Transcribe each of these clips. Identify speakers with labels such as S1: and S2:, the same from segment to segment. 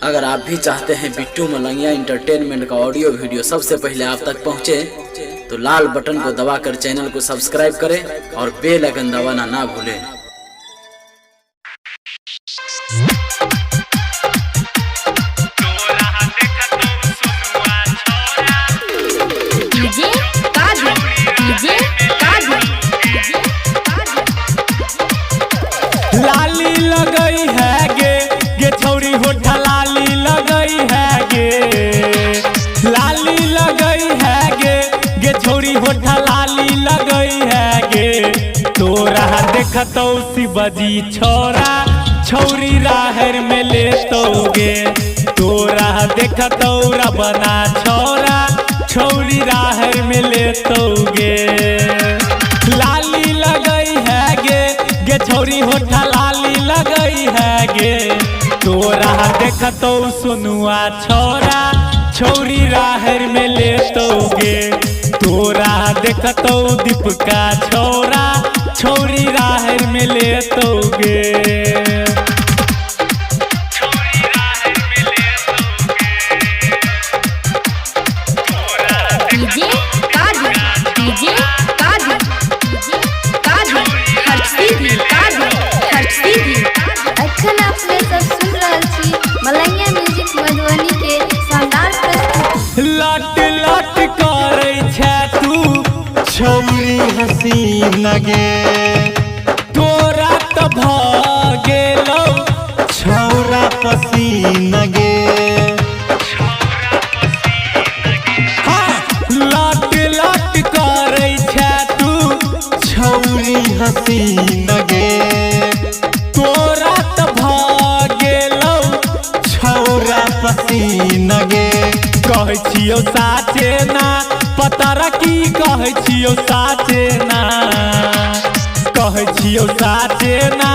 S1: अगर आप भी चाहते हैं बिट्टू मलंगिया इंटरटेनमेंट का ऑडियो वीडियो सबसे पहले आप तक पहुंचे, तो लाल बटन को दबाकर चैनल को सब्सक्राइब करें और बेल आइकन दबाना ना भूलें।
S2: लाली लगई है गे छौरी होठा लाली लगई है गे, लाली लगई है गे छौरी होठा लाली लगई है गे। तोरा देखतौ शिवजी छोरा छौरी राहर में लेतोगे, तोरा देखतौ रबना छोरा छौरी राहर में लेतोगे। लाली लगई है गे छौरी होठा लाली लगई है गे, तोरा देखतौ सुनुआ छोरा छौरी राहर में लेतोगे, तोरा देखतौ दीपका छोरा छौरी राहर में लेतोगे।
S3: अखन अपने सब सुन रहल छी मलंगिया म्यूजिक मधुबनी के शानदार प्रस्तुति।
S2: लट लट करे छै तू छौरी हसीन गे, तोरा त भ गेलौ छौरा पसीन गे। हाँ, लट लट करे छै तू छौरी हसीन गे, तोरा त भ गेलौ छौरा पसीन गे। कहै छियौ साचे ना पतर की कहै छियौ साचे ना, कहै छियौ साचे ना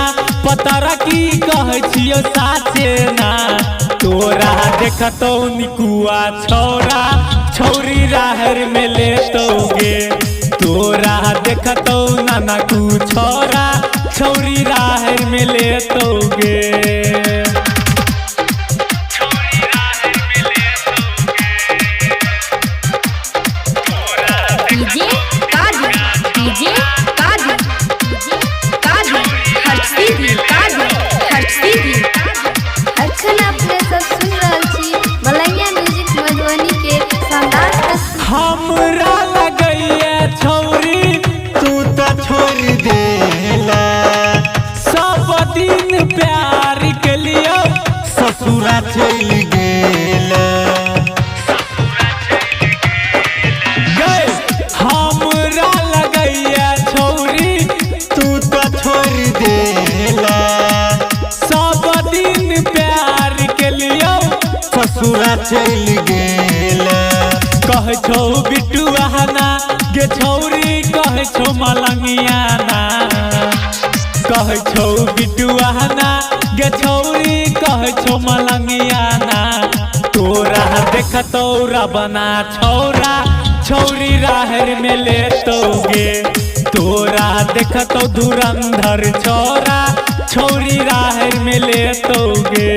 S2: पतर की कहै छियौ साचे ना। तोरा देखतौ निकुआ छौरा छौरी राहर में लेतोगे, तोरा देखतौ नाना कू छोरा छौरी राहर में लेतोगे।
S3: अखन अपने सब सुन रहल छी मलंगिया म्यूजिक मधुबनी के शानदार प्रस्तुति।
S2: हमरा लगैया छौरी तू त छोड़ देला, सब दिन प्यार के लियो ससुरा चल गेला। गए हमरा लगैया छौरी तू त छोड़ देला, सब दिन प्यार के लियो ससुरा चल गेला। कह छौ बिटुआ ना गे छौरी कह छौ मलंगिया ना, कह छौ बिटुआ ना गे छौरी कह छौ मलंगिया ना। तोरा देखतौ रबना छोरा छौरी राहर में लेतोगे, तोरा देखतौ धुरंधर छोरा छौरी राहर में लेतोगे।